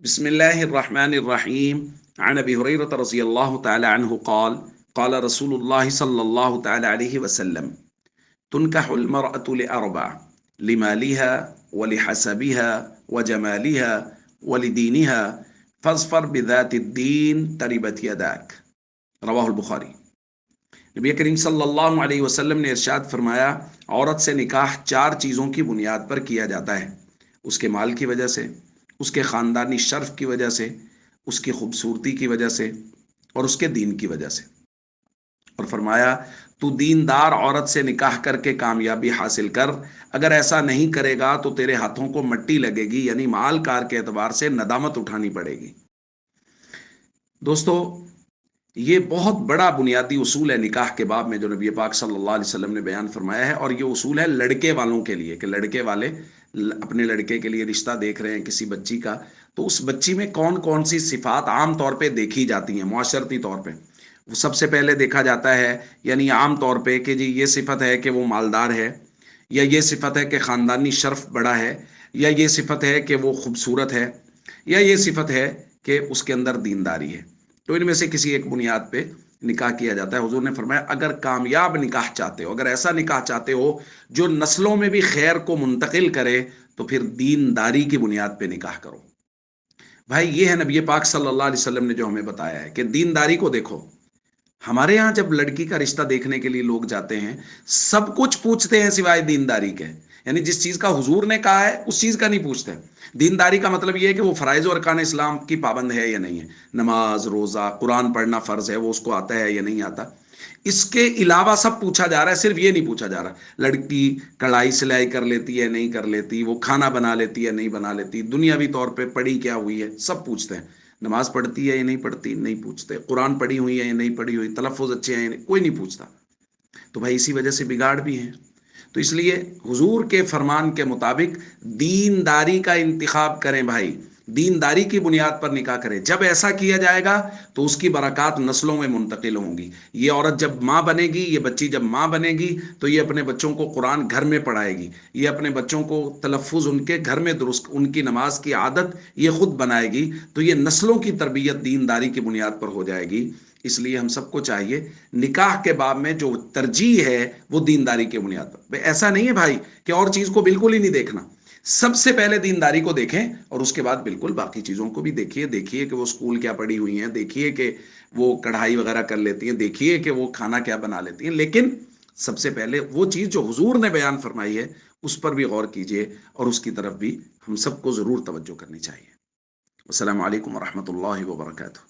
بسم الله الرحمن الرحيم. عن أبي هريرة رضي الله تعالى عنه قال قال رسول الله صلى الله تعالى عليه وسلم: تنكح المرأة لأربع: لمالها ولحسبها وجمالها ولدينها فاظفر بذات الدين تربت يداك. رواہ البخاری. نبی کریم صلی اللہ علیہ وسلم نے ارشاد فرمایا، عورت سے نکاح چار چیزوں کی بنیاد پر کیا جاتا ہے: اس کے مال کی وجہ سے، اس کے خاندانی شرف کی وجہ سے، اس کی خوبصورتی کی وجہ سے، اور اس کے دین کی وجہ سے. اور فرمایا، تو دیندار عورت سے نکاح کر کے کامیابی حاصل کر. اگر ایسا نہیں کرے گا تو تیرے ہاتھوں کو مٹی لگے گی، یعنی مال کار کے اعتبار سے ندامت اٹھانی پڑے گی. دوستو، یہ بہت بڑا بنیادی اصول ہے نکاح کے باب میں جو نبی پاک صلی اللہ علیہ وسلم نے بیان فرمایا ہے. اور یہ اصول ہے لڑکے والوں کے لیے، کہ لڑکے والے اپنے لڑکے کے لیے رشتہ دیکھ رہے ہیں کسی بچی کا، تو اس بچی میں کون کون سی صفات عام طور پہ دیکھی جاتی ہیں معاشرتی طور پہ. وہ سب سے پہلے دیکھا جاتا ہے، یعنی عام طور پہ، کہ جی یہ صفت ہے کہ وہ مالدار ہے، یا یہ صفت ہے کہ خاندانی شرف بڑا ہے، یا یہ صفت ہے کہ وہ خوبصورت ہے، یا یہ صفت ہے کہ اس کے اندر دینداری ہے. تو ان میں سے کسی ایک بنیاد پہ نکاح کیا جاتا ہے. حضور نے فرمایا، اگر کامیاب نکاح چاہتے ہو، اگر ایسا نکاح چاہتے ہو جو نسلوں میں بھی خیر کو منتقل کرے، تو پھر دینداری کی بنیاد پہ نکاح کرو. بھائی، یہ ہے نبی پاک صلی اللہ علیہ وسلم نے جو ہمیں بتایا ہے کہ دینداری کو دیکھو. ہمارے ہاں جب لڑکی کا رشتہ دیکھنے کے لیے لوگ جاتے ہیں، سب کچھ پوچھتے ہیں سوائے دینداری کے. یعنی جس چیز کا حضور نے کہا ہے اس چیز کا نہیں پوچھتے. دینداری کا مطلب یہ ہے کہ وہ فرائض و ارکان اسلام کی پابند ہے یا نہیں ہے، نماز، روزہ، قرآن پڑھنا فرض ہے، وہ اس کو آتا ہے یا نہیں آتا. اس کے علاوہ سب پوچھا جا رہا ہے، صرف یہ نہیں پوچھا جا رہا لڑکی کڑھائی سلائی کر لیتی ہے نہیں کر لیتی، وہ کھانا بنا لیتی ہے نہیں بنا لیتی، دنیاوی طور پہ پڑھی کیا ہوئی ہے، سب پوچھتے ہیں. نماز پڑھتی ہے یا نہیں پڑھتی، نہیں پوچھتے. قرآن پڑھی ہوئی ہے یا نہیں پڑھی ہوئی، تلفظ اچھے ہیں یا نہیں، کوئی نہیں پوچھتا. تو بھائی اسی وجہ سے بگاڑ بھی ہیں. تو اس لیے حضور کے فرمان کے مطابق دینداری کا انتخاب کریں بھائی، دینداری کی بنیاد پر نکاح کریں. جب ایسا کیا جائے گا تو اس کی برکات نسلوں میں منتقل ہوں گی. یہ عورت جب ماں بنے گی، یہ بچی جب ماں بنے گی، تو یہ اپنے بچوں کو قرآن گھر میں پڑھائے گی، یہ اپنے بچوں کو تلفظ ان کے گھر میں درست، ان کی نماز کی عادت یہ خود بنائے گی. تو یہ نسلوں کی تربیت دینداری کی بنیاد پر ہو جائے گی. اس لیے ہم سب کو چاہیے نکاح کے باب میں جو ترجیح ہے وہ دینداری کی بنیاد پر. ایسا نہیں ہے بھائی کہ اور چیز کو بالکل ہی نہیں دیکھنا. سب سے پہلے دینداری کو دیکھیں، اور اس کے بعد بالکل باقی چیزوں کو بھی دیکھیے کہ وہ اسکول کیا پڑھی ہوئی ہیں، دیکھیے کہ وہ کڑھائی وغیرہ کر لیتی ہیں، دیکھیے کہ وہ کھانا کیا بنا لیتی ہیں. لیکن سب سے پہلے وہ چیز جو حضور نے بیان فرمائی ہے اس پر بھی غور کیجئے، اور اس کی طرف بھی ہم سب کو ضرور توجہ کرنی چاہیے. السلام علیکم ورحمۃ اللہ وبرکاتہ.